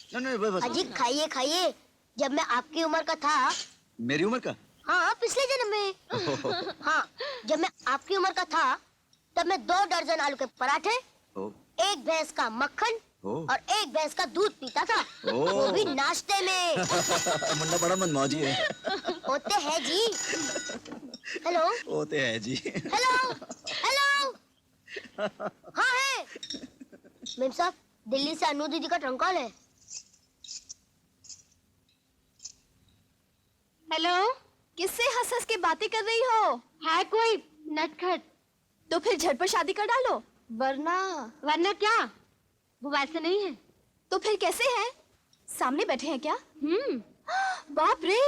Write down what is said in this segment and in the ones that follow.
नहीं बस। अजी खाइए खाइए। जब मैं आपकी उम्र का था। मेरी उम्र का? हाँ, पिछले जन्म में। हाँ, जब मैं आपकी उम्र का था तब मैं 2 दर्जन आलू के पराठे, 1 भैंस का मक्खन और 1 भैंस का दूध पीता था, वो भी नाश्ते में। मुन्ना बड़ा मनमौजी है। होते हैं जी। हेलो। होते हैं जी। Hello hello. हाँ है। मेम साहब, दिल्ली से अनु दीदी का ट्रंक कॉल है। हेलो, किससे हंस हंस के बातें कर रही हो? है कोई नटखट? तो फिर झटपट शादी कर डालो, वरना क्या? वो वैसे नहीं है। तो फिर कैसे है? सामने बैठे हैं क्या? बाप रे।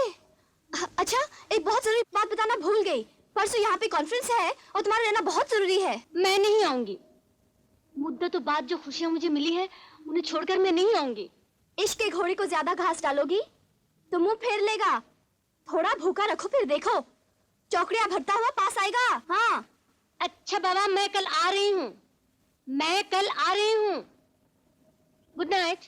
अच्छा, एक बहुत जरूरी बात बताना भूल गई। परसों यहाँ पे कॉन्फ्रेंस है और तुम्हारा रहना बहुत जरूरी है। मैं नहीं आऊंगी। मुद्दतों बाद जो खुशियाँ मुझे मिली है उन्हें छोड़कर मैं नहीं आऊंगी। इश्क के घोड़े को ज्यादा घास डालोगी तो मुंह फेर लेगा। थोड़ा भूखा रखो, फिर देखो चौकड़ियाँ भरता हुआ पास आएगा। हाँ। अच्छा बाबा, मैं कल आ रही हूँ। Good night.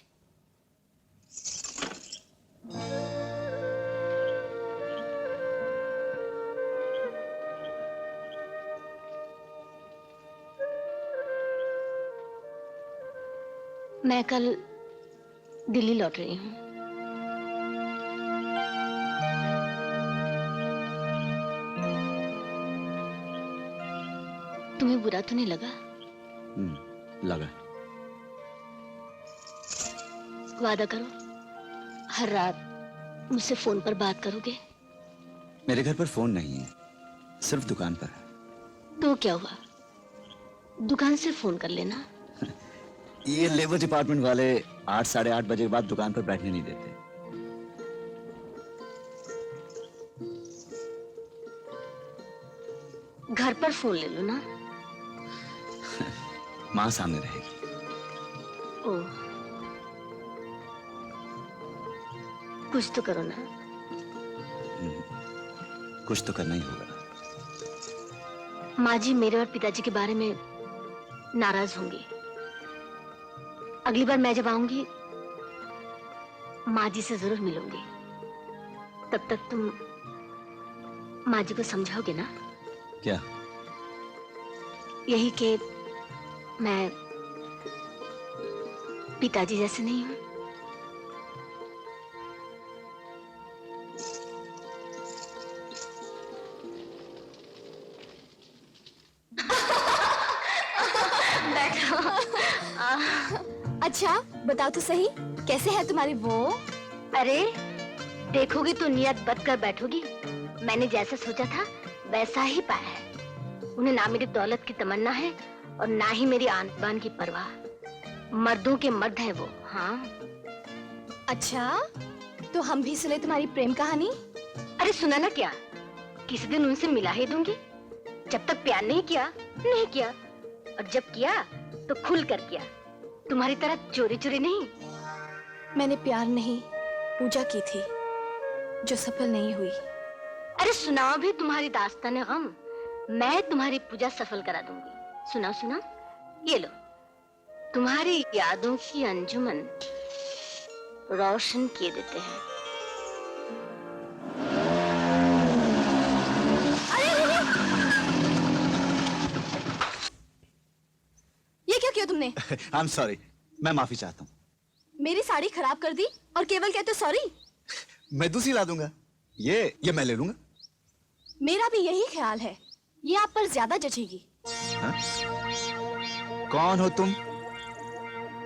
मैं कल दिल्ली लौट रही हूँ। तुम्हें बुरा तो नहीं लगा? लगा। वादा करो, हर रात मुझसे फोन पर बात करोगे? मेरे घर पर फोन नहीं है, सिर्फ दुकान पर। तो क्या हुआ, दुकान से फोन कर लेना। ये लेबर डिपार्टमेंट वाले 8 साढ़े 8 बजे के बाद दुकान पर बैठने नहीं देते। घर पर फोन ले लो ना। माँ सामने रहेगी। ओह, कुछ तो करो ना। कुछ तो करना ही होगा। माँ जी मेरे और पिताजी के बारे में नाराज होंगी। अगली बार मैं जब आऊंगी माँ जी से जरूर मिलूंगी। तब तक तुम माँ जी को समझाओगे ना? क्या? यही कि मैं पिताजी जैसे नहीं हूं। अच्छा बताओ तो सही, कैसे है तुम्हारी वो? अरे देखोगी तो नियत बद कर बैठोगी। मैंने जैसा सोचा था वैसा ही पाया है। उन्हें ना मेरी दौलत की तमन्ना है और ना ही मेरी आन बान की परवाह। मर्दों के मर्द है वो। हाँ। अच्छा, तो हम भी सुने तुम्हारी प्रेम कहानी। अरे सुना ना क्या, किसी दिन उनसे मिला ही दूंगी। जब तक प्यार नहीं किया, और जब किया तो खुल कर किया, तुम्हारी तरह चोरी चोरी नहीं। मैंने प्यार नहीं, पूजा की थी जो सफल नहीं हुई। अरे सुनाओ भी तुम्हारी दास्तान गम, मैं तुम्हारी पूजा सफल करा दूंगी। सुनाओ, ये लो, तुम्हारी यादों की अंजुमन रोशन किए देते हैं। ये क्या किया तुमने? I'm sorry, मैं माफी चाहता हूँ। मेरी साड़ी खराब कर दी और केवल कहते सॉरी। मैं दूसरी ला दूंगा। ये मैं ले लूंगा। मेरा भी यही ख्याल है, ये आप पर ज्यादा जचेगी। हा? कौन हो तुम?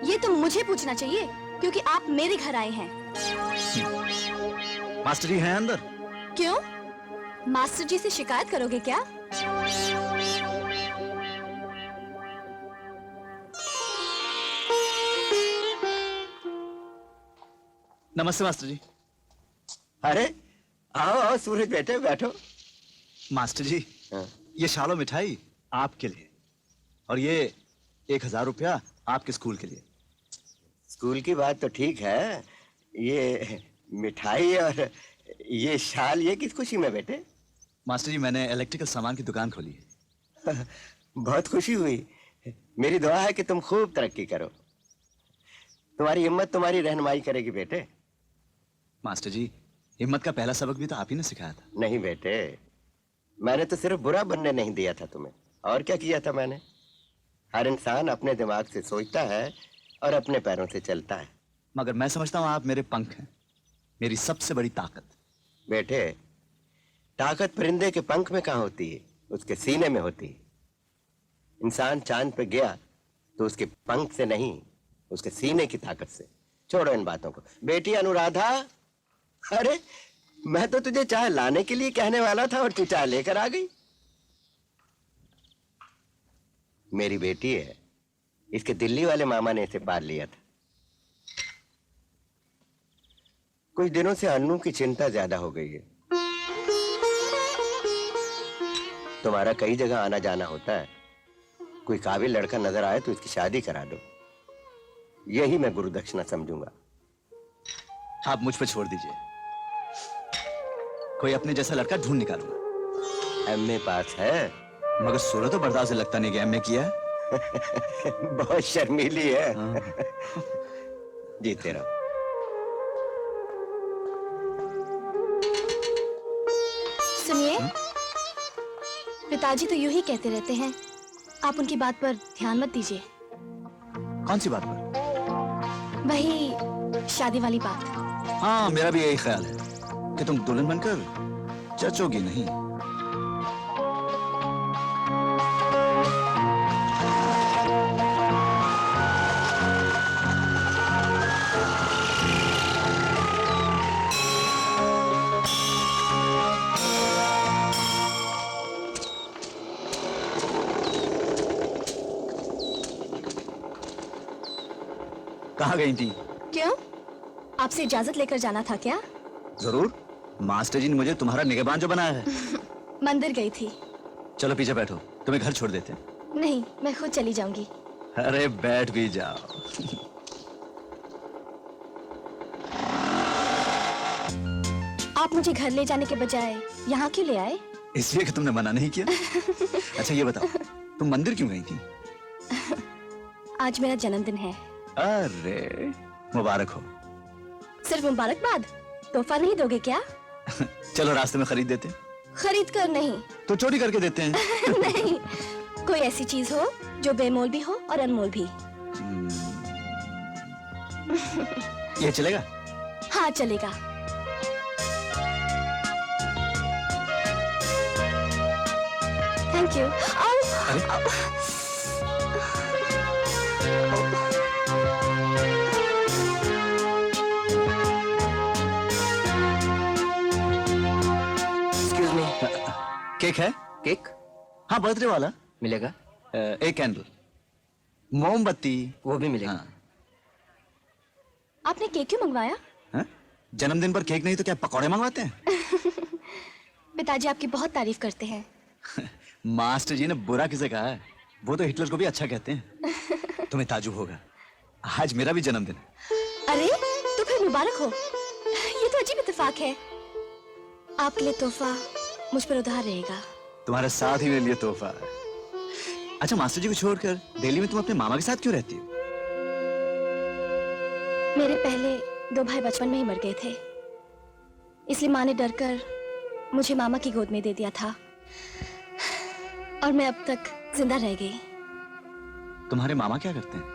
ये तो मुझे पूछना चाहिए क्योंकि आप मेरे घर आए हैं। मास्टर जी हैं अंदर? क्यों, मास्टर जी से शिकायत करोगे क्या? नमस्ते मास्टर जी। अरे आओ सूरज बेटे बैठो। मास्टर जी, ये शालो मिठाई आपके लिए और ये 1000 रुपया आपके स्कूल के लिए। स्कूल की बात तो ठीक है, ये मिठाई और ये शाल ये किस खुशी में बेटे? मास्टर जी, मैंने इलेक्ट्रिकल सामान की दुकान खोली है। बहुत खुशी हुई। मेरी दुआ है कि तुम खूब तरक्की करो। तुम्हारी हिम्मत तुम्हारी रहनुमाई करेगी बेटे। मास्टर जी, हिम्मत का पहला सबक भी तो आप ही ने सिखाया था। नहीं बेटे, मैंने तो सिर्फ बुरा बनने नहीं दिया था तुम्हें, और क्या किया था मैंने। हर इंसान अपने दिमाग से सोचता है और अपने पैरों से चलता है। मगर मैं समझता हूं आप मेरे पंख हैं, मेरी सबसे बड़ी ताकत। बेटे, ताकत परिंदे के पंख में कहाँ होती है, उसके सीने में होती है। इंसान चांद पे गया तो उसके पंख से नहीं, उसके सीने की ताकत से। छोड़ो इन बातों को। बेटी अनुराधा, अरे मैं तो तुझे चाय लाने के लिए कहने वाला था और तू चाय लेकर आ गई। मेरी बेटी है, इसके दिल्ली वाले मामा ने इसे पाल लिया था। कुछ दिनों से अन्नू की चिंता ज्यादा हो गई है। तुम्हारा कई जगह आना जाना होता है, कोई काबिल लड़का नजर आए तो इसकी शादी करा दो, यही मैं गुरु दक्षिणा समझूंगा। आप मुझ पे छोड़ दीजिए, कोई अपने जैसा लड़का ढूंढ निकालूंगा। एमए पास है, मगर सूरत तो बर्दाश्त से लगता नहीं कि एमए किया है। बहुत शर्मीली है। जीते रहो। सुनिए, पिताजी तो यूं ही कहते रहते हैं, आप उनकी बात पर ध्यान मत दीजिए। कौन सी बात पर? वही शादी वाली बात। हाँ, मेरा भी यही ख्याल है कि तुम दुल्हन बनकर जचोगी नहीं। कहाँ गई थी? क्यों? आपसे इजाजत लेकर जाना था क्या? जरूर, मास्टर जी ने मुझे तुम्हारा निगहबान जो बनाया है। मंदिर गई थी। चलो पीछे बैठो, तुम्हें घर छोड़ देते हैं। नहीं, मैं खुद चली जाऊंगी। अरे बैठ भी जाओ। आप मुझे घर ले जाने के बजाय यहाँ क्यों ले आए? इसलिए कि तुमने मना नहीं किया। अच्छा ये बताओ, तुम मंदिर क्यों गई थी? आज मेरा जन्मदिन है। अरे मुबारक हो। सिर्फ मुबारकबाद? तोहफा नहीं दोगे क्या? चलो रास्ते में खरीद देते हैं। खरीद कर नहीं तो चोरी करके देते हैं। नहीं, कोई ऐसी चीज हो जो बेमोल भी हो और अनमोल भी। ये चलेगा? हाँ चलेगा। Thank you. Excuse me, cake है? केक हाँ, बर्थडे वाला मिलेगा? एक कैंडल, मोमबत्ती। वो भी मिलेगा। हाँ। आपने केक क्यों मंगवाया? हाँ? जन्मदिन पर केक नहीं तो क्या पकौड़े मंगवाते हैं? पिताजी आपकी बहुत तारीफ करते हैं। मास्टर जी ने बुरा किसे कहा है? वो तो हिटलर को भी अच्छा कहते हैं। तुम्हें ताजुब होगा, आज मेरा भी जन्मदिन है। अरे तो फिर मुबारक हो। ये तो अजीब इत्तेफाक है। आपके लिए तोहफा मुझ पर उधार रहेगा। तुम्हारे साथ ही मेरे लिए तोहफा है। अच्छा, मास्टर जी को छोड़कर दिल्ली में तुम अपने मामा के साथ क्यों रहती हो? मेरे पहले 2 भाई बचपन में ही मर गए थे, इसलिए माँ ने डरकर मुझे मामा की गोद में दे दिया था और मैं अब तक जिंदा रह गई। तुम्हारे मामा क्या करते हैं?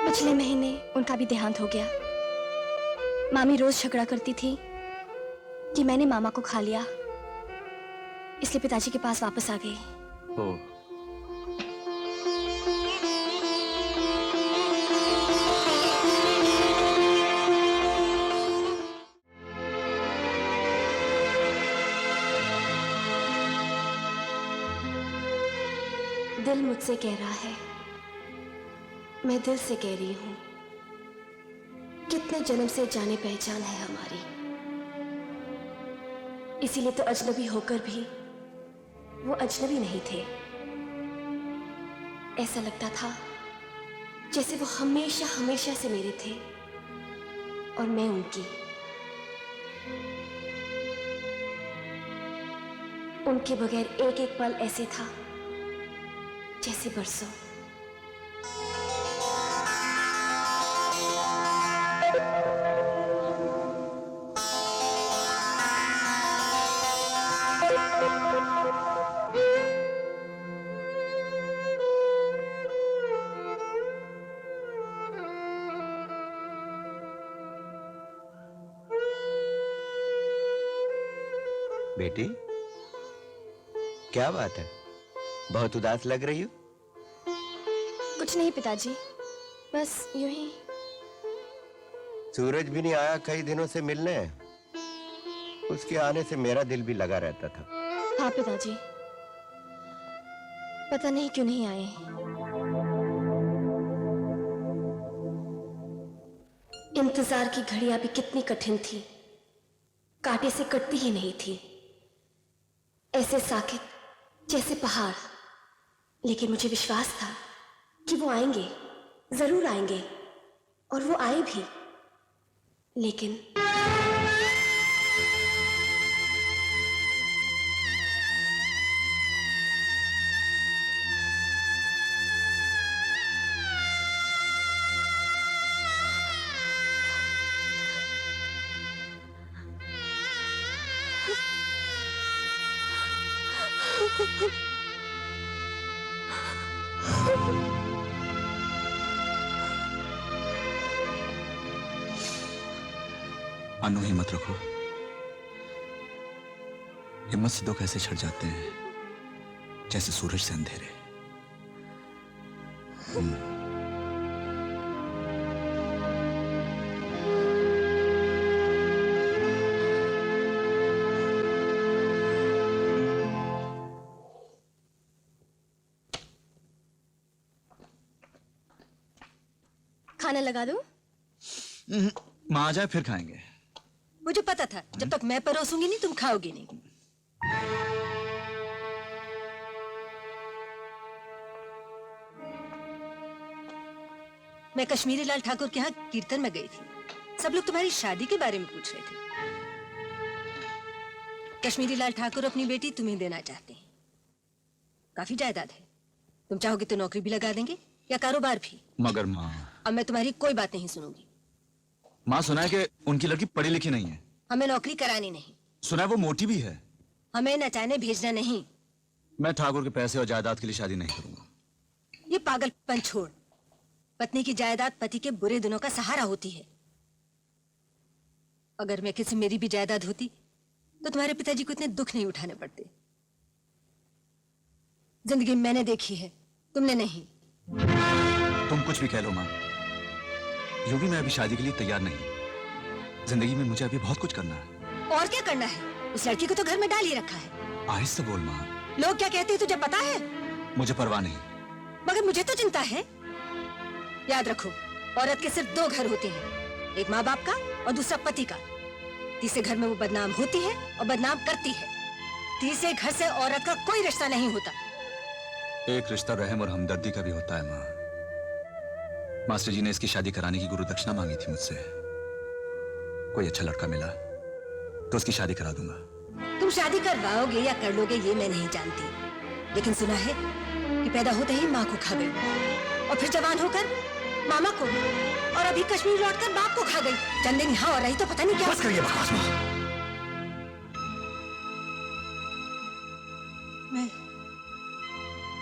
पिछले महीने उनका भी देहांत हो गया। मामी रोज झगड़ा करती थी कि मैंने मामा को खा लिया, इसलिए पिताजी के पास वापस आ गई। ओह, दिल मुझसे कह रहा है, मैं दिल से कह रही हूं, कितने जन्म से जाने पहचान है हमारी। इसीलिए तो अजनबी होकर भी वो अजनबी नहीं थे। ऐसा लगता था जैसे वो हमेशा हमेशा से मेरे थे और मैं उनकी। उनके बगैर एक एक पल ऐसे था जैसे बरसों। बेटी, क्या बात है? बहुत उदास लग रही हो। कुछ नहीं पिताजी, बस यूं ही। सूरज भी नहीं आया कई दिनों से मिलने। उसके आने से मेरा दिल भी लगा रहता था। हाँ पिताजी, पता नहीं क्यों नहीं आए। इंतजार की घड़ियां भी कितनी कठिन थी, कांटे से कटती ही नहीं थी, ऐसे साकित जैसे पहाड़। लेकिन मुझे विश्वास था कि वो आएंगे, जरूर आएंगे, और वो आए भी। लेकिन अनु, हिम्मत रखो। हिम्मत से दो कैसे छट जाते हैं, जैसे सूरज से अंधेरे। खाना लगा दूं? माँ आ जाए फिर खाएंगे। मुझे पता था जब तक मैं परोसूंगी नहीं तुम खाओगी नहीं। मैं कश्मीरी लाल ठाकुर के यहाँ कीर्तन में गई थी। सब लोग तुम्हारी शादी के बारे में पूछ रहे थे। कश्मीरी लाल ठाकुर अपनी बेटी तुम्हें देना चाहते हैं। काफी जायदाद है, तुम चाहोगे तो नौकरी भी लगा देंगे या कारोबार भी। मगर माँ, अब मैं तुम्हारी कोई बात नहीं सुनूंगी। माँ, सुना है कि उनकी लड़की पढ़ी लिखी नहीं है। हमें नौकरी करानी नहीं। सुना है वो मोटी भी है। हमें नचाने भेजना नहीं। मैं ठाकुर के पैसे और जायदाद के लिए शादी नहीं करूंगा। ये पागलपन छोड़। पत्नी की जायदाद पति के बुरे दिनों का सहारा होती है। अगर मैं किसी मेरी भी जायदाद होती तो तुम्हारे पिताजी को इतने दुख नहीं उठाने पड़ते। जिंदगी मैंने देखी है, तुमने नहीं। तुम कुछ भी कह लो माँ, यूं भी मैं अभी शादी के लिए तैयार नहीं। जिंदगी में मुझे अभी बहुत कुछ करना है। और क्या करना है? उस लड़की को तो घर में डाल ही रखा है। आहिस्ते बोल माँ। लोग क्या कहते हैं तुझे पता है? मुझे परवाह नहीं। मगर मुझे तो चिंता है। याद रखो, औरत के सिर्फ दो घर होते हैं, एक माँ बाप का और दूसरा पति का। तीसरे घर में वो बदनाम होती है और बदनाम करती है। तीसरे घर से औरत का कोई रिश्ता नहीं होता। एक रिश्ता रहम और हमदर्दी का भी होता है माँ। मास्टर जी ने इसकी शादी कराने की गुरु दक्षिणा मांगी थी मुझसे। कोई अच्छा लड़का मिला तो उसकी शादी करा दूंगा। तुम शादी करवाओगे या कर लोगे ये मैं नहीं जानती, लेकिन सुना है कि पैदा होते ही माँ को खा गई और फिर जवान होकर मामा को, और अभी कश्मीर लौटकर बाप को खा गई। चंद दिन यहाँ और रही तो पता नहीं क्या। बस करिए बकवास माँ। मैं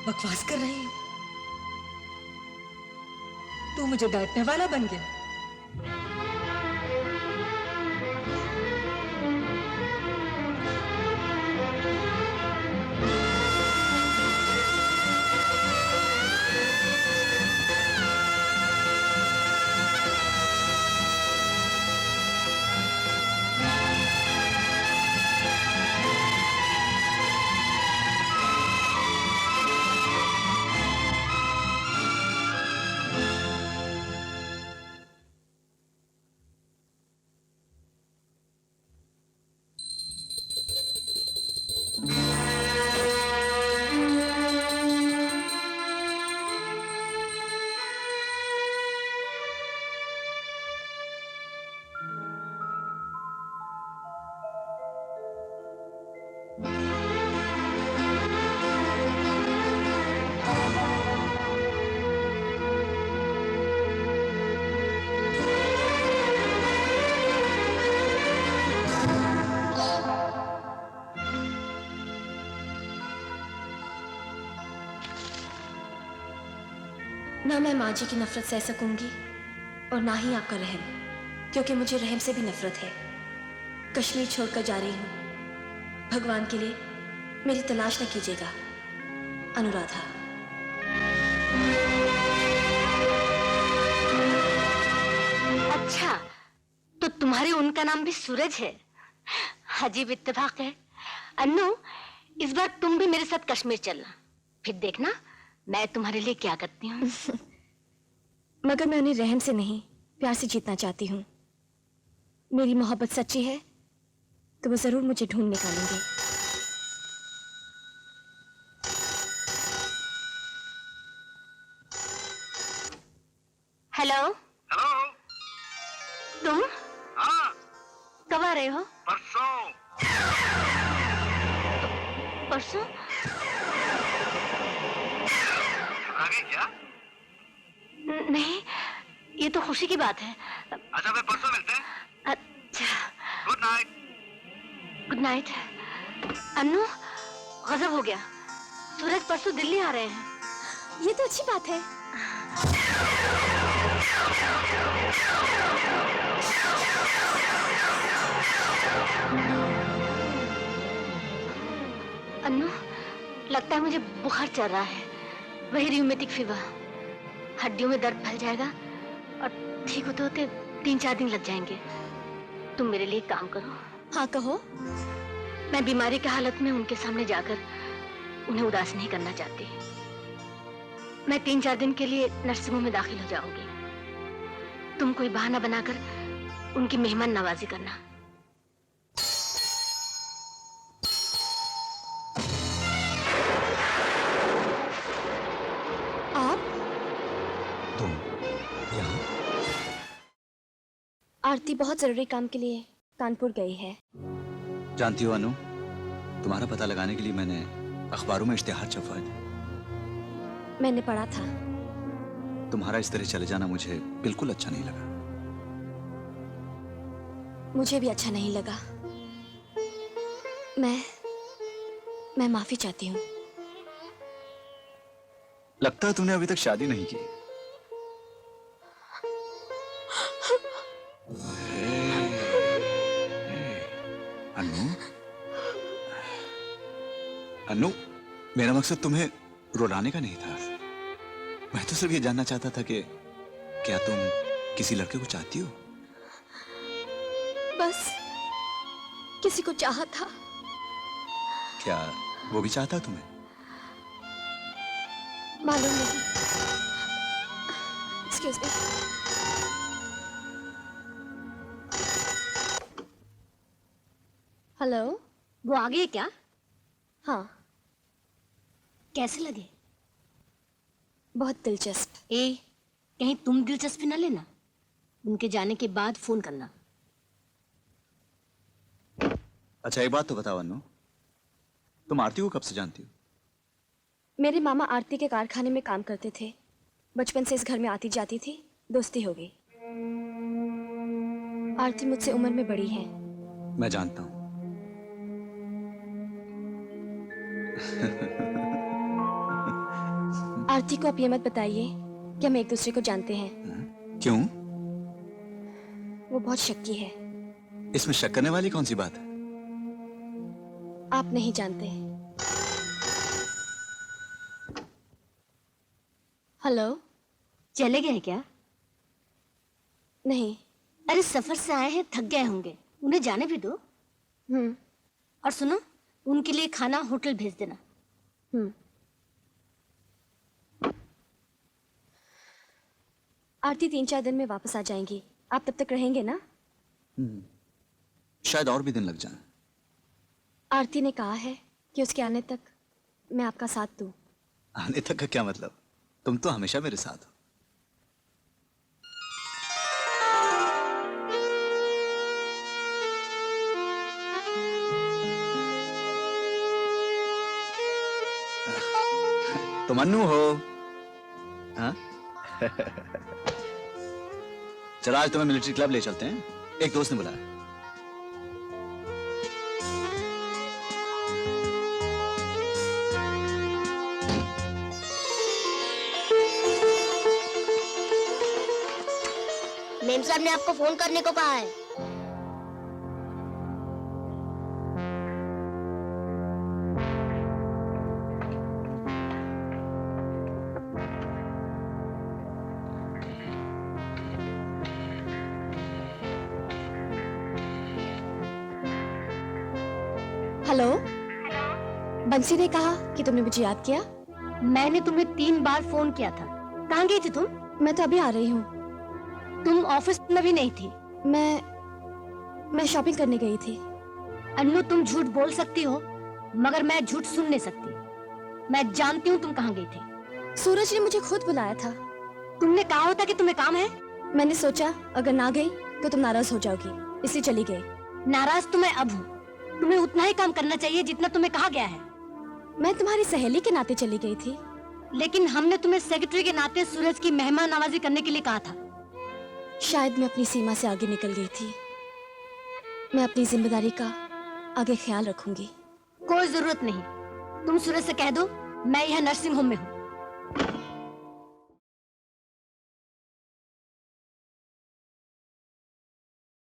बकवास कर रही हूँ? तू मुझे डांटने वाला बन गया। ना मैं माँ जी की नफरत सह सकूंगी और ना ही आपका रहम, क्योंकि मुझे रहम से भी नफरत है। कश्मीर छोड़कर जा रही हूँ, भगवान के लिए मेरी तलाश न कीजिएगा, अनुराधा। अच्छा, तो तुम्हारे उनका नाम भी सूरज है। अजीब इत्तेफाक है। अन्नू, इस बार तुम भी मेरे साथ कश्मीर चलना, फिर देखना मैं तुम्हारे लिए क्या करती हूँ। मगर मैं उन्हें रहम से नहीं, प्यार से जीतना चाहती हूँ। मेरी मोहब्बत सच्ची है तो वो जरूर मुझे ढूंढ निकालेंगे। हेलो। हेलो। तुम हाँ, कब आ रहे हो? परसों। परसों? आ गई क्या? नहीं, ये तो खुशी की बात है। अच्छा, फिर परसों मिलते हैं। अच्छा, good night. Good night. Annu, गजब हो गया, सूरज परसों दिल्ली आ रहे हैं। ये तो अच्छी बात है। अन्नू, लगता है मुझे बुखार चल रहा है, वही रियूमेटिक फीवर। हड्डियों में दर्द फैल जाएगा और ठीक होते होते 3-4 दिन लग जाएंगे। तुम मेरे लिए काम करो। हाँ, कहो। मैं बीमारी की हालत में उनके सामने जाकर उन्हें उदास नहीं करना चाहती। मैं 3-4 दिन के लिए नर्सिंग होम में दाखिल हो जाऊंगी। तुम कोई बहाना बनाकर उनकी मेहमान नवाजी करना। आप? तुम यहाँ? आरती बहुत जरूरी काम के लिए कानपुर गई है। जानती हो अनु, तुम्हारा पता लगाने के लिए मैंने अखबारों में इश्तिहार छपवाए थे। मैंने पढ़ा था। तुम्हारा इस तरह चले जाना मुझे बिल्कुल अच्छा नहीं लगा। मुझे भी अच्छा नहीं लगा। मैं माफी चाहती हूँ। लगता है तुमने अभी तक शादी नहीं की। अनु, अनु, मेरा मकसद तुम्हें रुलाने का नहीं था। मैं तो सिर्फ ये जानना चाहता था कि क्या तुम किसी लड़के को चाहती हो? बस किसी को चाहा था। क्या वो भी चाहता तुम्हें? मालूम नहीं। Excuse me. हेलो। वो आ गए क्या? हाँ, कैसे लगे? बहुत दिलचस्प। कहीं तुम दिलचस्पी न लेना। उनके जाने के बाद फोन करना। अच्छा, एक बात तो बताओ अनु, तुम आरती को कब से जानती हो? मेरे मामा आरती के कारखाने में काम करते थे। बचपन से इस घर में आती जाती थी, दोस्ती हो गई। आरती मुझसे उम्र में बड़ी है। मैं जानता हूं। आरती को आप ये मत बताइए कि हम एक दूसरे को जानते हैं। क्यों? वो बहुत शक्की है। इसमें शक करने वाली कौन सी बात है? आप नहीं जानते। हेलो। चले गए क्या? नहीं। अरे सफर से आए हैं, थक गए होंगे, उन्हें जाने भी दो। और सुनो, उनके लिए खाना होटल भेज देना। आरती 3-4 दिन में वापस आ जाएंगी। आप तब तक रहेंगे ना? शायद और भी दिन लग जाएं। आरती ने कहा है कि उसके आने तक मैं आपका साथ दूं। आने तक का क्या मतलब? तुम तो हमेशा मेरे साथ हो। तुम अन्नू हो? हाँ? चलो आज तुम्हें मिलिट्री क्लब ले चलते हैं, एक दोस्त ने बुलाया। मेम साहब ने आपको फोन करने को कहा है। हेलो, बंसी ने कहा कि तुमने मुझे याद किया। मैंने तुम्हें 3 बार फोन किया था। कहाँ गई थी तुम? मैं तो अभी आ रही हूँ। तुम ऑफिस में भी नहीं थी। मैं शॉपिंग करने गई थी। अन्नू, तुम झूठ बोल सकती हो, मगर मैं झूठ सुन नहीं सकती। मैं जानती हूँ तुम कहाँ गई थी। सूरज ने मुझे खुद बुलाया था। तुमने कहा होता कि तुम्हें काम है। मैंने सोचा अगर ना गई तो तुम नाराज हो जाओगी, इसलिए चली गई। नाराज तो मैं अब हूँ। तुम्हें उतना ही काम करना चाहिए जितना तुम्हें कहा गया है। मैं तुम्हारी सहेली के नाते चली गई थी। लेकिन हमने तुम्हें सेक्रेटरी के नाते सूरज की मेहमान नवाजी करने के लिए कहा था। शायद मैं अपनी सीमा से आगे निकल गई थी। मैं अपनी जिम्मेदारी का आगे ख्याल रखूंगी। कोई जरूरत नहीं। तुम सूरज से कह दो मैं यह नर्सिंग होम में हूँ।